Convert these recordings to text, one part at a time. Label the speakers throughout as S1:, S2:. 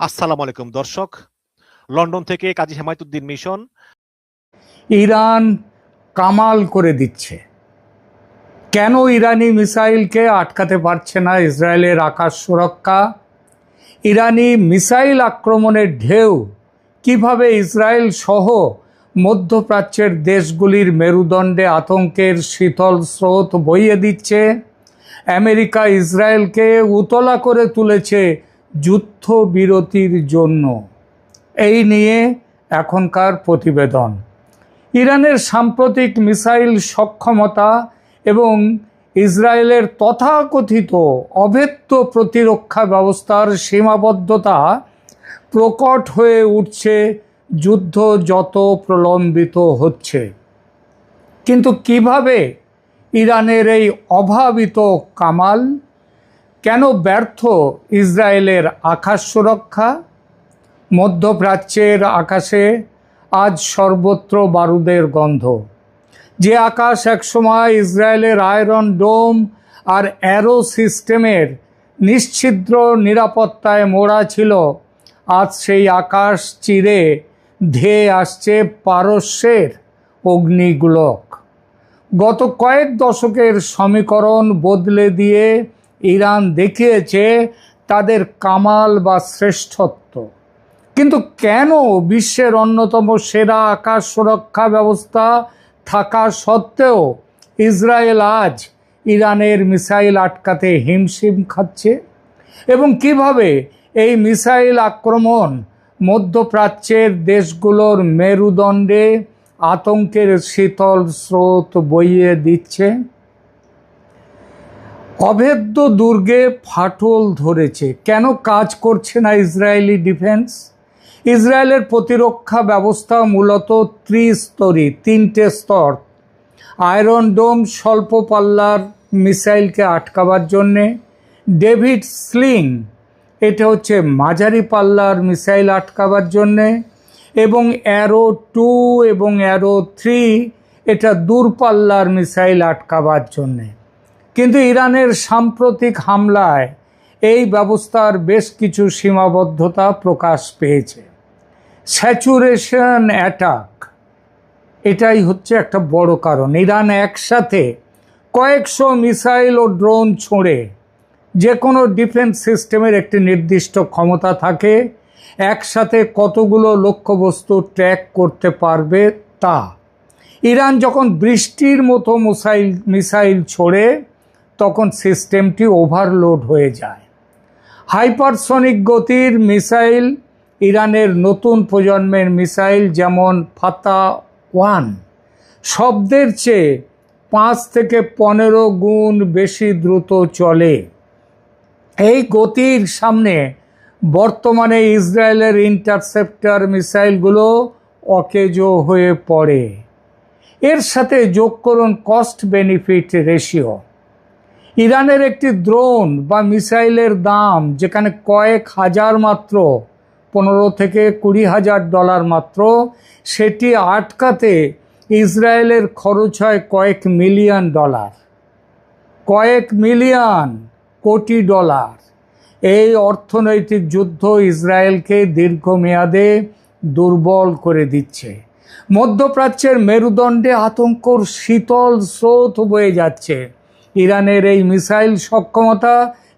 S1: আসসালামু আলাইকুম দর্শক, লন্ডন থেকে কাজী হেমায়েতুদ্দিন মিশন।
S2: ইরান কামাল করে দিচ্ছে। কেন ইরানি মিসাইলকে আটকাতে পারছে না ইসরায়েলের আকাশ সুরক্ষা? ইরানি মিসাইল আক্রমণের ঢেউ কিভাবে ইসরায়েল সহ মধ্যপ্রাচ্যের দেশগুলির মেরুদণ্ডে আতঙ্কের শীতল স্রোত বইয়ে দিচ্ছে? আমেরিকা ইসরায়েলকে উতলা করে তুলেছে যুদ্ধবিরতির জন্য। এই নিয়ে এখনকার প্রতিবেদন। ইরানের সাম্প্রতিক মিসাইল সক্ষমতা এবং ইসরায়েলের তথাকথিত অভেদ্য প্রতিরক্ষা ব্যবস্থার সীমাবদ্ধতা প্রকট হয়ে উঠছে যুদ্ধ যত প্রলম্বিত হচ্ছে। কিন্তু কিভাবে ইরানের এই অভাবিত কামাল? কেন ব্যর্থ ইসরায়েলের আকাশ সুরক্ষা? মধ্যপ্রাচ্যের আকাশে আজ সর্বত্র বারুদের গন্ধ। যে আকাশ একসময় ইসরায়েলের আয়রন ডোম আর অ্যারো সিস্টেমের নিশ্ছিদ্র নিরাপত্তায় মোড়া ছিল, আজ সেই আকাশ চিরে ধেয়ে আসছে পারস্যের অগ্নিগোলক। গত কয়েক দশকের সমীকরণ বদলে দিয়ে ইরান দেখিয়েছে তাদের কামাল বা শ্রেষ্ঠত্ব। কিন্তু কেন বিশ্বের অন্যতম সেরা আকাশ সুরক্ষা ব্যবস্থা থাকা সত্ত্বেও ইসরায়েল আজ ইরানের মিসাইল আটকাতে হিমশিম খাচ্ছে? এবং কিভাবে এই মিসাইল আক্রমণ মধ্যপ্রাচ্যের দেশগুলোর মেরুদণ্ডে আতঙ্কের শীতল স্রোত বইয়ে দিচ্ছে? অভেদ্য দুর্গে ফাটল ধরেছে। কেন কাজ করছে না ইসরায়েলি ডিফেন্স? ইসরায়েলের প্রতিরক্ষা ব্যবস্থা মূলত ত্রিস্তরী, তিনটে স্তর। আয়রন ডোম স্বল্প পাল্লার মিসাইলকে আটকাবার জন্যে, ডেভিড স্লিং এটা হচ্ছে মাঝারি পাল্লার মিসাইল আটকাবার জন্যে, এবং অ্যারো 2 এবং অ্যারো 3 এটা দূরপাল্লার মিসাইল আটকাবার জন্যে। কিন্তু ইরানের সাম্প্রতিক হামলায় এই ব্যবস্থার বেশ কিছু সীমাবদ্ধতা প্রকাশ পেয়েছে। স্যাচুরেশন অ্যাটাক এটাই হচ্ছে একটা বড় কারণ। ইরান একসাথে কয়েকশো মিসাইল ও ড্রোন ছোঁড়ে। যে কোনো ডিফেন্স সিস্টেমের একটি নির্দিষ্ট ক্ষমতা থাকে, একসাথে কতগুলো লক্ষ্যবস্তু ট্র্যাক করতে পারবে তা। ইরান যখন বৃষ্টির মতো মিসাইল ছোড়ে তখন সিস্টেমটি ওভারলোড হয়ে যায়। হাইপারসনিক গতির মিসাইল, ইরানের নতুন প্রজন্মের মিসাইল যেমন ফাতা-1 শব্দের চেয়ে 5 থেকে 15 গুণ বেশি দ্রুত চলে। এই গতির সামনে বর্তমানে ইসরায়েলের ইন্টারসেপ্টর মিসাইলগুলো অকেজো হয়ে পড়ে। এর সাথে যোগ করুন কস্ট বেনিফিট রেশিও। ইরানের একটি ড্রোন বা মিসাইলের দাম যেখানে কয়েক হাজার মাত্র, 15 থেকে 20 হাজার ডলার মাত্র, সেটি আটকাতে ইসরায়েলের খরচ হয় কয়েক মিলিয়ন ডলার, কয়েক মিলিয়ন কোটি ডলার। এই অর্থনৈতিক যুদ্ধ ইসরায়েলকে দীর্ঘমেয়াদে দুর্বল করে দিচ্ছে। মধ্যপ্রাচ্যের মেরুদণ্ডে আতঙ্কর শীতল স্রোত বয়ে যাচ্ছে। ইরানের এই মিসাইল সক্ষমতা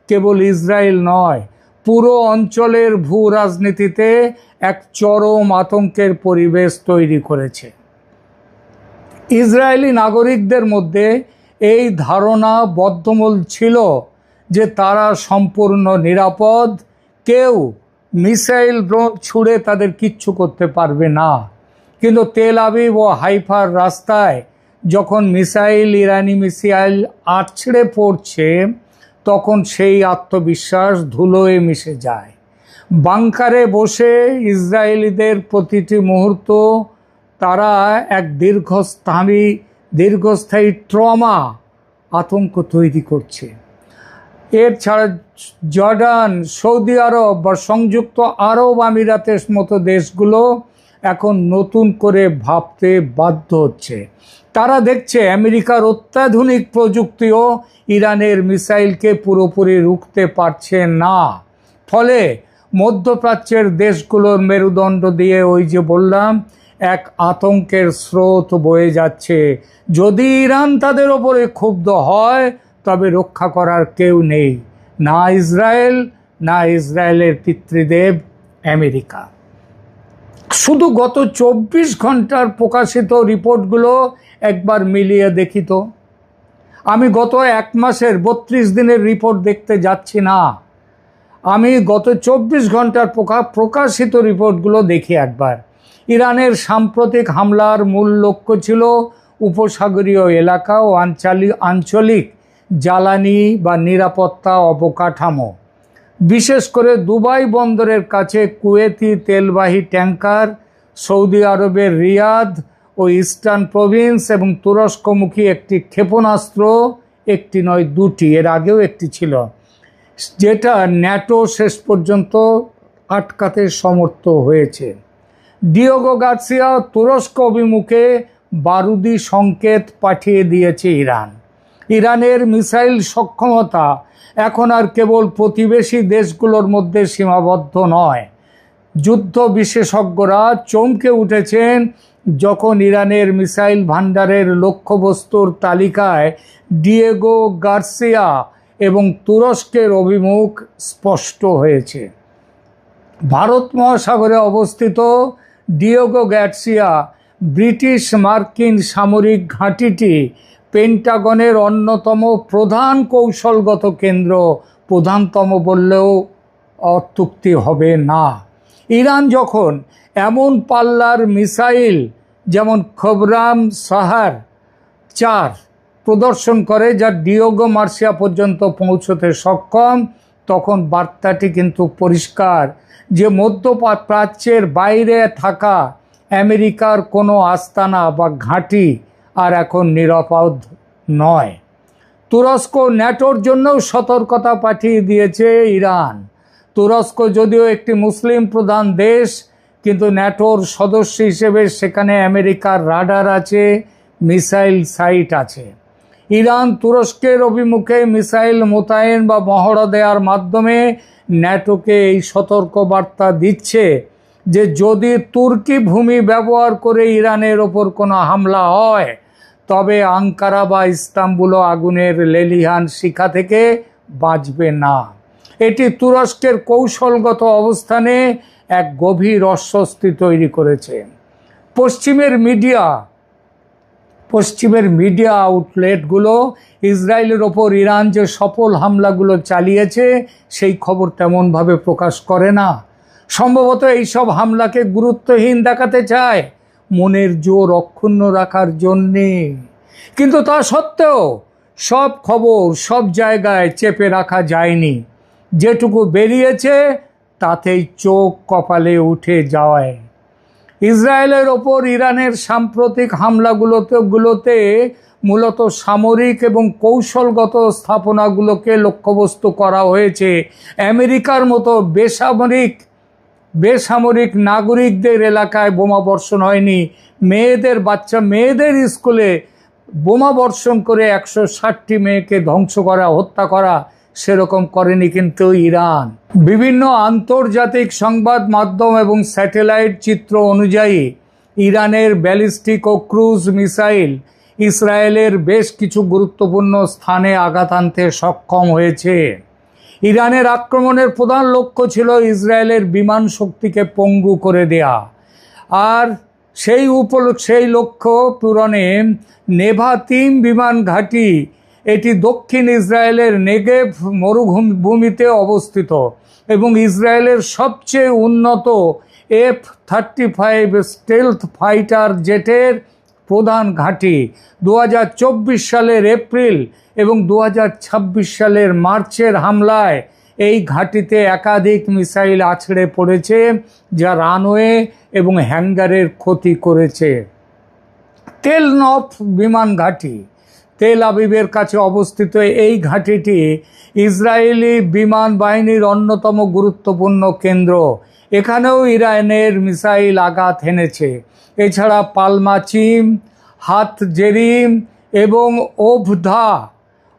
S2: কেবল ইসরায়েল নয়, পুরো অঞ্চলের ভূ রাজনীতিতে এক চরম আতঙ্কের পরিবেশ তৈরি করেছে। ইসরায়েলি নাগরিকদের মধ্যে এই ধারণা বদ্ধমূল ছিল যে তারা সম্পূর্ণ নিরাপদ, কেউ মিসাইল ড্রোন ছুড়ে তাদের কিচ্ছু করতে পারবে না। কিন্তু তেল আবিব ও হাইফার রাস্তায় যখন ইরানি মিসাইল আছড়ে পড়ছে, তখন সেই আত্মবিশ্বাস ধুলোয় মিশে যায়। বাংকারে বসে ইসরায়েলিদের প্রতিটি মুহূর্ত তারা এক দীর্ঘস্থায়ী ট্রমা, আতঙ্ক তৈরি করছে। এর ছাড়া জর্ডান, সৌদি আরব বা সংযুক্ত আরব আমিরাতের মতো দেশগুলো এখন নতুন করে ভাবতে বাধ্য হচ্ছে। তারা দেখছে আমেরিকার অত্যাধুনিক প্রযুক্তিও ইরানের মিসাইলকে পুরোপুরি রুখতে পারছে না। ফলে মধ্যপ্রাচ্যের দেশগুলোর মেরুদণ্ড দিয়ে ওই যে বললাম এক আতঙ্কের স্রোত বয়ে যাচ্ছে। যদি ইরান তাদের ওপরে ক্ষুব্ধ হয় তবে রক্ষা করার কেউ নেই, না ইসরায়েল, না ইসরায়েলের পিতৃদেব আমেরিকা। শুধু গত 24 ঘন্টার প্রকাশিত রিপোর্টগুলো একবার মিলিয়ে দেখি তো। আমি গত 1 মাসের 32 দিনের রিপোর্ট দেখতে যাচ্ছি না, আমি গত 24 ঘন্টার প্রকাশিত রিপোর্টগুলো দেখি একবার। ইরানের সাম্প্রতিক হামলার মূল লক্ষ্য ছিল উপসাগরীয় এলাকা ও আঞ্চলিক জ্বালানি বা নিরাপত্তা অবকাঠামো, বিশেষ করে দুবাই বন্দরের কাছে কুয়েতি তেলবাহী ট্যাঙ্কার, সৌদি আরবের রিয়াদ ও ইস্টার্ন প্রভিন্স এবং তুরস্কমুখী একটি ক্ষেপণাস্ত্র, একটি নয় দুটি, এর আগেও একটি ছিল, যেটা ন্যাটো শেষ পর্যন্ত আটকাতে সমর্থ হয়েছে। ডিয়েগো গার্সিয়া তুরস্ক অভিমুখে বারুদি সংকেত পাঠিয়ে দিয়েছে ইরান। ইরানের মিসাইল সক্ষমতা এখন আর কেবল প্রতিবেশী দেশগুলোর মধ্যে সীমাবদ্ধ নয়। যুদ্ধ বিশেষজ্ঞরা চমকে উঠেছেন যখন ইরানের মিসাইল ভান্ডারের লক্ষ্যবস্তুর তালিকায় ডিয়েগো গার্সিয়া এবং তুরস্কের অভিমুখ স্পষ্ট হয়েছে। ভারত মহাসাগরে অবস্থিত ডিয়েগো গার্সিয়া ব্রিটিশ মার্কিন সামরিক ঘাঁটিটি পেন্টাগনের অন্যতম প্রধান কৌশলগত কেন্দ্র, প্রধানতম বললেও অত্যুক্তি হবে না। ইরান যখন এমন পাল্লার মিসাইল যেমন খবরাম সাহার 4 প্রদর্শন করে যা ডিয়েগো গার্সিয়া পর্যন্ত পৌঁছতে সক্ষম, তখন বার্তাটি কিন্তু পরিষ্কার যে মধ্যপ্রাচ্যের বাইরে থাকা আমেরিকার কোনো আস্তানা বা ঘাঁটি আর এখন নিরাপদ নয়। তুরস্ক ন্যাটোর জন্যও সতর্কতা পাঠিয়ে দিয়েছে ইরান। তুরস্ক যদিও একটি মুসলিম প্রধান দেশ, কিন্তু ন্যাটোর সদস্য হিসেবে সেখানে আমেরিকার রাডার আছে, মিসাইল সাইট আছে। ইরান তুরস্কের অভিমুখে মিসাইল মোতায়েন বা মহড়া দেওয়ার মাধ্যমে ন্যাটোকে এই সতর্কবার্তা দিচ্ছে যে যদি তুর্কি ভূমি ব্যবহার করে ইরানের ওপর কোনো হামলা হয় তবে আঙ্কারা বা ইস্তাম্বুলও আগুনের লেলিহান শিখা থেকে বাঁচবে না। এটি তুরস্কের কৌশলগত অবস্থানে এক গভীর অস্বস্তি তৈরি করেছে। পশ্চিমের মিডিয়া আউটলেটগুলো ইসরায়েলের ওপর ইরান যে সফল হামলাগুলো চালিয়েছে সেই খবর তেমনভাবে প্রকাশ করে না। সম্ভবত এইসব হামলাকে গুরুত্বহীন দেখাতে চায়, মনের জোর অক্ষুণ্ণ রাখার জন্যে। কিন্তু তা সত্ত্বেও সব খবর সব জায়গায় চেপে রাখা যায়নি। যেটুকু বেরিয়েছে তাতেই চোখ কপালে উঠে যাওয়ায়। ইসরায়েলের ওপর ইরানের সাম্প্রতিক হামলাগুলোতে মূলত সামরিক এবং কৌশলগত স্থাপনাগুলোকে লক্ষ্যবস্তু করা হয়েছে। আমেরিকার মতো বেসামরিক নাগরিকদের এলাকায় বোমা বর্ষণ হয়নি। মেয়েদের স্কুলে বোমা বর্ষণ করে 160টি মেয়েকে ধ্বংস করা, হত্যা করা সেরকম করেনি কিন্তু ইরান। বিভিন্ন আন্তর্জাতিক সংবাদ মাধ্যম এবং স্যাটেলাইট চিত্র অনুযায়ী ইরানের ব্যালিস্টিক ও ক্রুজ মিসাইল ইসরায়েলের বেশ কিছু গুরুত্বপূর্ণ স্থানে আঘাত আনতে সক্ষম হয়েছে। ইরানের আক্রমণের প্রধান লক্ষ্য ছিল ইসরায়েলের বিমান শক্তিকে পঙ্গু করে দেয়া, আর সেই লক্ষ্য পূরণে নেভাতিম বিমান ঘাঁটি, এটি দক্ষিণ ইসরায়েলের নেগেভ মরুভূমিতে অবস্থিত এবং ইসরায়েলের সবচেয়ে উন্নত F-35 স্টেলথ ফাইটার জেটের প্রধান ঘাঁটি। 2024 সালের এপ্রিল এবং 2026 সালের মার্চের হামলায় এই ঘাঁটিতে একাধিক মিসাইল আছড়ে পড়েছে যা রানওয়ে এবং হ্যাঙ্গারের ক্ষতি করেছে। তেল নফ বিমান ঘাঁটি তেল আবিবের কাছে অবস্থিত এই ঘাঁটিটি ইসরায়েলি বিমান বাহিনীর অন্যতম গুরুত্বপূর্ণ কেন্দ্র। এখানেও ইরানের মিসাইল আঘাত হেনেছে। এছাড়া পালমাচিম, হাত জেরিম এবং ওভধা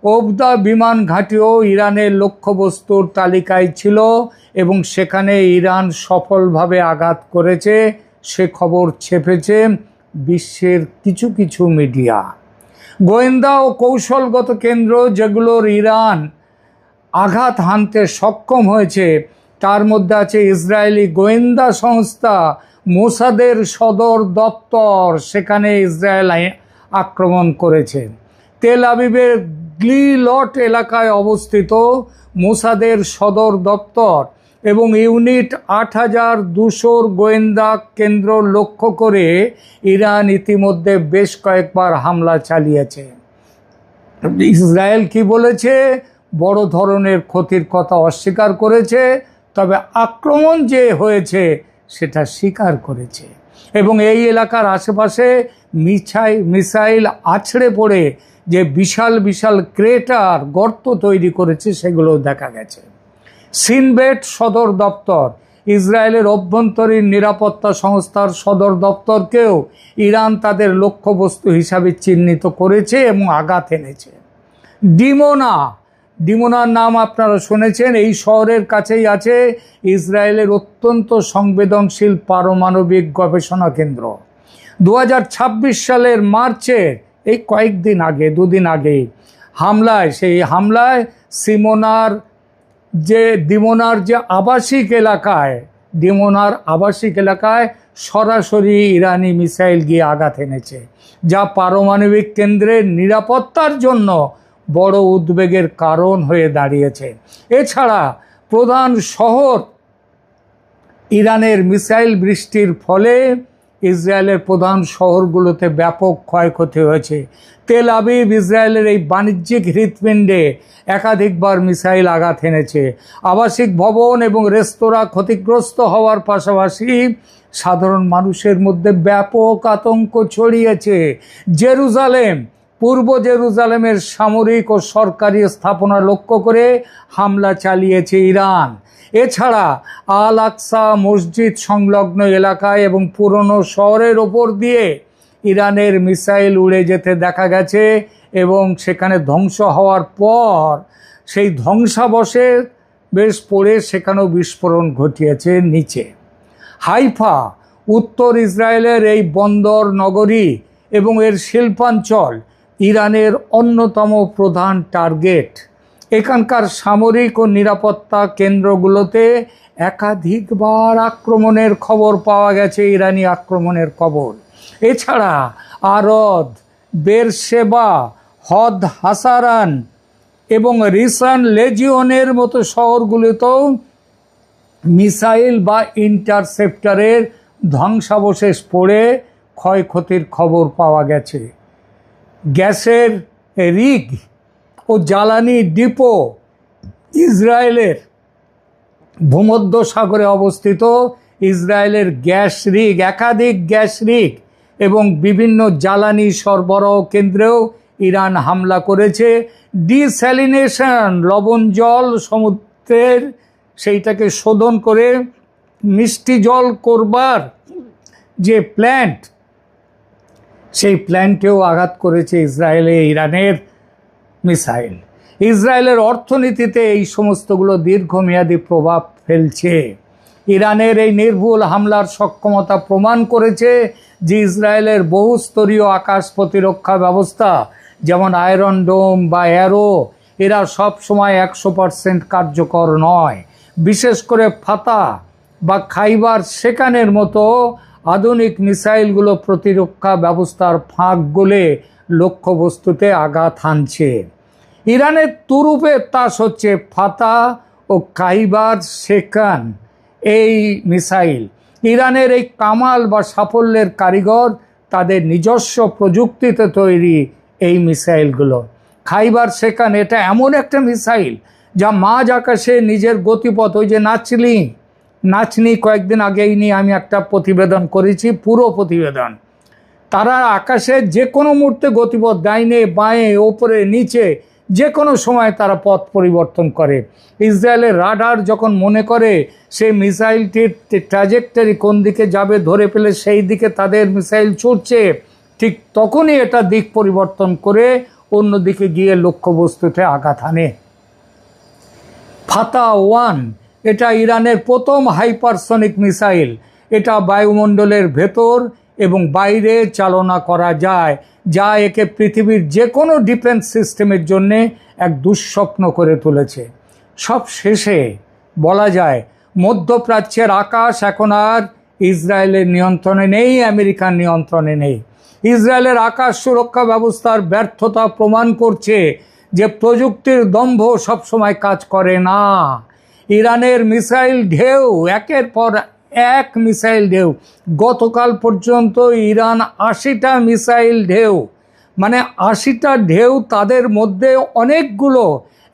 S2: ওবদা বিমান ঘাঁটিও ইরানের লক্ষ্যবস্তুর তালিকায় ছিল এবং সেখানে ইরান সফলভাবে আঘাত করেছে, সে খবর ছেপেছে বিশ্বের কিছু কিছু মিডিয়া। গোয়েন্দা ও কৌশলগত কেন্দ্র যেগুলোর ইরান আঘাত হানতে সক্ষম হয়েছে তার মধ্যে আছে ইসরায়েলি গোয়েন্দা সংস্থা মোসাদের সদর দপ্তর, সেখানে ইসরায়েল আক্রমণ করেছে। তেল আবিবের গ্লিলট এলাকায় অবস্থিত মোসাদের সদর দপ্তর এবং ইউনিট ৮,২০০ গোয়েন্দা কেন্দ্র লক্ষ্য করে ইরান ইতিমধ্যে বেশ কয়েকবার হামলা চালিয়েছে। ইসরায়েল কি বলেছে? বড় ধরনের ক্ষতির কথা অস্বীকার করেছে, তবে আক্রমণ যে হয়েছে সেটা স্বীকার করেছে এবং এই এলাকার আশেপাশে মিসাইল আছড়ে পড়ে যে বিশাল বিশাল ক্রেটার গর্ত তৈরি করেছে সেগুলো দেখা গেছে। সিনবেট সদর দপ্তর, ইসরায়েলের অভ্যন্তরীণ নিরাপত্তা সংস্থার সদর দপ্তরকেও ইরান তাদের লক্ষ্যবস্তু হিসাবে চিহ্নিত করেছে এবং আঘাত এনেছে। ডিমোনার নাম আপনারা শুনেছেন। এই শহরের কাছেই আছে ইসরায়েলের অত্যন্ত সংবেদনশীল পারমাণবিক গবেষণা কেন্দ্র। 2026 সালের মার্চের এই কয়েকদিন আগে, দুদিন আগে সেই হামলায় ডিমোনার যে আবাসিক এলাকায় সরাসরি ইরানি মিসাইল গিয়ে আঘাত এনেছে, যা পারমাণবিক কেন্দ্রের নিরাপত্তার জন্য বড় উদ্বেগের কারণ হয়ে দাঁড়িয়েছে। এছাড়া প্রধান শহর ইরানের মিসাইল বৃষ্টির ফলে ইসরায়েলের প্রধান শহরগুলোতে ব্যাপক ক্ষয়ক্ষতি হয়েছে। তেল আবিব ইসরায়েলের এই বাণিজ্যিক হৃৎপিণ্ডে একাধিকবার মিসাইল আঘাত এনেছে। আবাসিক ভবন এবং রেস্তোরাঁ ক্ষতিগ্রস্ত হওয়ার পাশাপাশি সাধারণ মানুষের মধ্যে ব্যাপক আতঙ্ক ছড়িয়েছে। পূর্ব জেরুজালেমের সামরিক ও সরকারি স্থাপনা লক্ষ্য করে হামলা চালিয়েছে ইরান। এছাড়া আল আকসা মসজিদ সংলগ্ন এলাকায় এবং পুরনো শহরের ওপর দিয়ে ইরানের মিসাইল উড়ে যেতে দেখা গেছে এবং সেখানে ধ্বংস হওয়ার পর সেই ধ্বংসাবশেষ বেশ পড়ে সেখানেও বিস্ফোরণ ঘটিয়েছে নিচে। হাইফা উত্তর ইসরায়েলের এই বন্দর নগরী এবং এর শিল্পাঞ্চল ইরানের অন্যতম প্রধান টার্গেট। এখানকার সামরিক ও নিরাপত্তা কেন্দ্রগুলোতে একাধিকবার আক্রমণের খবর পাওয়া গেছে, ইরানি আক্রমণের খবর। এছাড়া আরদ, বেরশেবা, হদ হাসারান এবং রিসান লেজিওনের মতো শহরগুলোতেও মিসাইল বা ইন্টারসেপ্টরের ধ্বংসাবশেষ পড়ে ক্ষয়ক্ষতির খবর পাওয়া গেছে। গ্যাসের রিগ ও জ্বালানি ডিপো ইসরায়েলের ভূমধ্যসাগরে অবস্থিত ইসরায়েলের একাধিক গ্যাস রিগ এবং বিভিন্ন জ্বালানি সরবরাহ কেন্দ্রেও ইরান হামলা করেছে। ডিস্যালিনেশন, লবণ জল সমুদ্রের সেইটাকে শোধন করে মিষ্টি জল করবার যে প্ল্যান্ট, সেই প্ল্যান্টেও আঘাত করেছে ইরানের মিসাইল। ইসরায়েলের অর্থনীতিতে এই সমস্তগুলো দীর্ঘমেয়াদী প্রভাব ফেলছে। ইরানের এই নির্ভুল হামলার সক্ষমতা প্রমাণ করেছে যে ইসরায়েলের বহুস্তরীয় আকাশ প্রতিরক্ষা ব্যবস্থা যেমন আয়রন ডোম বা অ্যারো, এরা সব সময় 100% কার্যকর নয়। বিশেষ করে ফাতা বা খাইবার সেকানের মতো আধুনিক মিসাইলগুলো প্রতিরক্ষা ব্যবস্থার ফাঁক গলে লক্ষ্যবস্তুতে আঘাত হানছে। ইরানের তুরুপের তাস হচ্ছে ফাতা ও খাইবার সেকান এই মিসাইল। ইরানের এই কামাল বা সাফল্যের কারিগর তাদের নিজস্ব প্রযুক্তিতে তৈরি এই মিসাইলগুলো। খাইবার সেকান এটা এমন একটা মিসাইল যা মাঝ আকাশে নিজের গতিপথ, ওই যে নাচনি কয়েকদিন আগেই নিয়ে আমি একটা প্রতিবেদন করেছি, পুরো প্রতিবেদন। তারা আকাশে যে কোনো মুহূর্তে গতিপথ, ডাইনে বাঁয়ে ওপরে নিচে যে কোনো সময় তারা পথ পরিবর্তন করে। ইসরায়েলের রাডার যখন মনে করে সেই মিসাইলটির ট্র্যাজেক্টরি কোন দিকে যাবে ধরে পেলে সেই দিকে তাদের মিসাইল ছুটছে, ঠিক তখনই এটা দিক পরিবর্তন করে অন্যদিকে গিয়ে লক্ষ্যবস্তুতে আঘাত হানে। ফাতা-1 এটা ইরানের প্রথম হাইপারসনিক মিসাইল। এটা বায়ুমণ্ডলের ভেতর এবং বাইরে চালনা করা যায়, যা একে পৃথিবীর যে কোনো ডিফেন্স সিস্টেমের জন্য এক দুঃস্বপ্ন করে তুলেছে। সব শেষে বলা যায় মধ্যপ্রাচ্যের আকাশ এখন আর ইসরায়েলের নিয়ন্ত্রণে নেই, আমেরিকার নিয়ন্ত্রণে নেই। ইসরায়েলের আকাশ সুরক্ষা ব্যবস্থার ব্যর্থতা প্রমাণ করছে যে প্রযুক্তির দম্ভ সবসময় কাজ করে না। ইরানের মিসাইল ঢেউ, একের পর এক মিসাইল ঢেউ। গতকাল পর্যন্ত ইরান 80টা মিসাইল ঢেউ, মানে 80টা ঢেউ, তাদের মধ্যে অনেকগুলো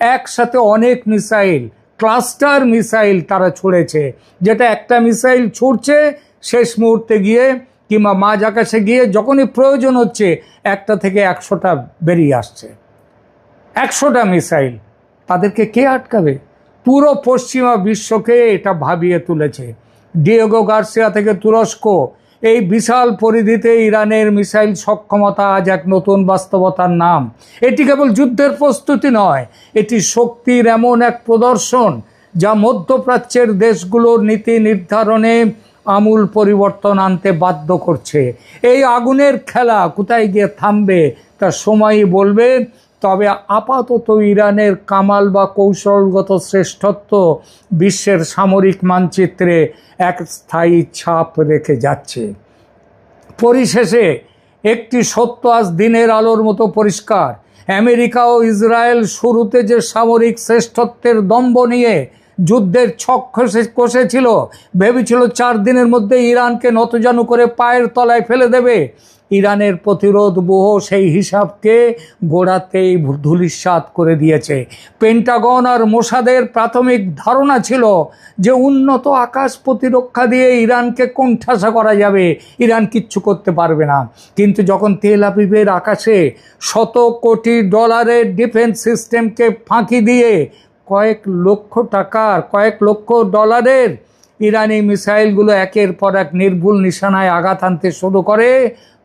S2: একসাথে অনেক মিসাইল, ক্লাস্টার মিসাইল তারা ছুঁড়েছে, যেটা একটা মিসাইল ছুটছে শেষ মুহূর্তে গিয়ে কিংবা মাঝ আকাশে গিয়ে যখনই প্রয়োজন হচ্ছে একটা থেকে 100টা বেরিয়ে আসছে। 100টা মিসাইল, তাদেরকে কে আটকাবে? পুরো পশ্চিমা বিশ্বকে এটা ভাবিয়ে তুলেছে। ডিয়েগো গার্সিয়া থেকে তুরস্ক, এই বিশাল পরিধিতে ইরানের মিসাইল সক্ষমতা আজ এক নতুন বাস্তবতার নাম। এটি কেবল যুদ্ধের প্রস্তুতি নয়, এটি শক্তির এমন এক প্রদর্শন যা মধ্যপ্রাচ্যের দেশগুলোর নীতি নির্ধারণে আমূল পরিবর্তন আনতে বাধ্য করছে। এই আগুনের খেলা কোথায় গিয়ে থামবে তা সময়ই বলবে। তবে আপাতত ইরানের কামাল বা কৌশলগত শ্রেষ্ঠত্ব বিশ্বের সামরিক মানচিত্রে এক স্থায়ী ছাপ রেখে যাচ্ছে। পরিশেষে একটি সত্য আজ দিনের আলোর মতো পরিষ্কার। আমেরিকা ও ইসরায়েল শুরুতে যে সামরিক শ্রেষ্ঠত্বের দম্ভ নিয়ে যুদ্ধের ছক কষেছিল, ভেবেছিল 4 দিনের মধ্যে ইরানকে নতজানু করে পায়ের তলায় ফেলে দেবে। ইরানের প্রতিরোধ ব্যূহ সেই হিসাবকে গোড়াতেই ধূলিসাৎ করে দিয়েছে। পেন্টাগন আর মোসাদের প্রাথমিক ধারণা ছিল যে উন্নত আকাশ প্রতিরক্ষা দিয়ে ইরানকে কোণঠাসা করা যাবে, ইরান কিচ্ছু করতে পারবে না। কিন্তু যখন তেল আবিবের আকাশে $100 কোটি ডিফেন্স সিস্টেমকে ফাঁকি দিয়ে কয়েক লক্ষ ডলারের ইরানি মিসাইলগুলো একের পর এক নির্ভুল নিশানায় আঘাত আনতে শুরু করে,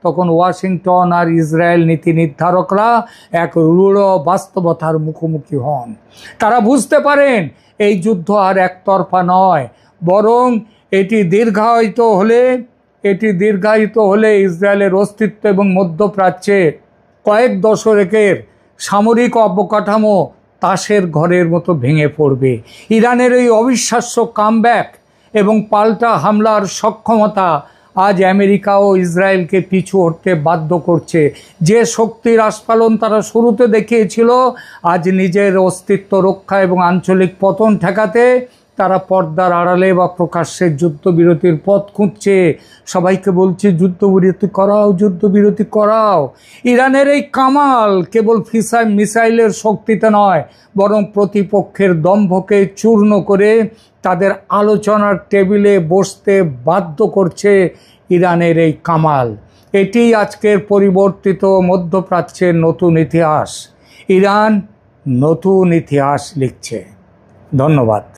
S2: তখন ওয়াশিংটন আর ইসরায়েল নীতি নির্ধারকরা এক রূঢ় বাস্তবতার মুখোমুখি হন। তারা বুঝতে পারেন এই যুদ্ধ আর একতরফা নয়, বরং এটি দীর্ঘায়িত হলে ইসরায়েলের অস্তিত্ব এবং মধ্যপ্রাচ্যে কয়েক দশকের সামরিক অবকাঠামো তাসের ঘরের মতো ভেঙে পড়বে। ইরানের এই অবিশ্বাস্য কামব্যাক এবং পাল্টা হামলার সক্ষমতা আজ আমেরিকা ও ইসরায়েলকে পিছু হটতে বাধ্য করছে। যে শক্তির আস্ফালন তারা শুরুতে দেখিয়েছিল, আজ নিজের অস্তিত্ব রক্ষা এবং আঞ্চলিক পতন ঠেকাতে তারা পর্দার আড়ালে বা প্রকাশ্যে যুদ্ধবিরতির পথ খুঁজছে। সবাইকে বলছে যুদ্ধবিরতি করাও। ইরানের এই কামাল কেবল মিসাইলের শক্তিতে নয়, বরং প্রতিপক্ষের দম্ভকে চূর্ণ করে তাদের আলোচনার টেবিলে বসতে বাধ্য করছে। ইরানের এই কামাল, এটি আজকের পরিবর্তিত মধ্যপ্রাচ্যের নতুন ইতিহাস। ইরান নতুন ইতিহাস লিখছে। ধন্যবাদ।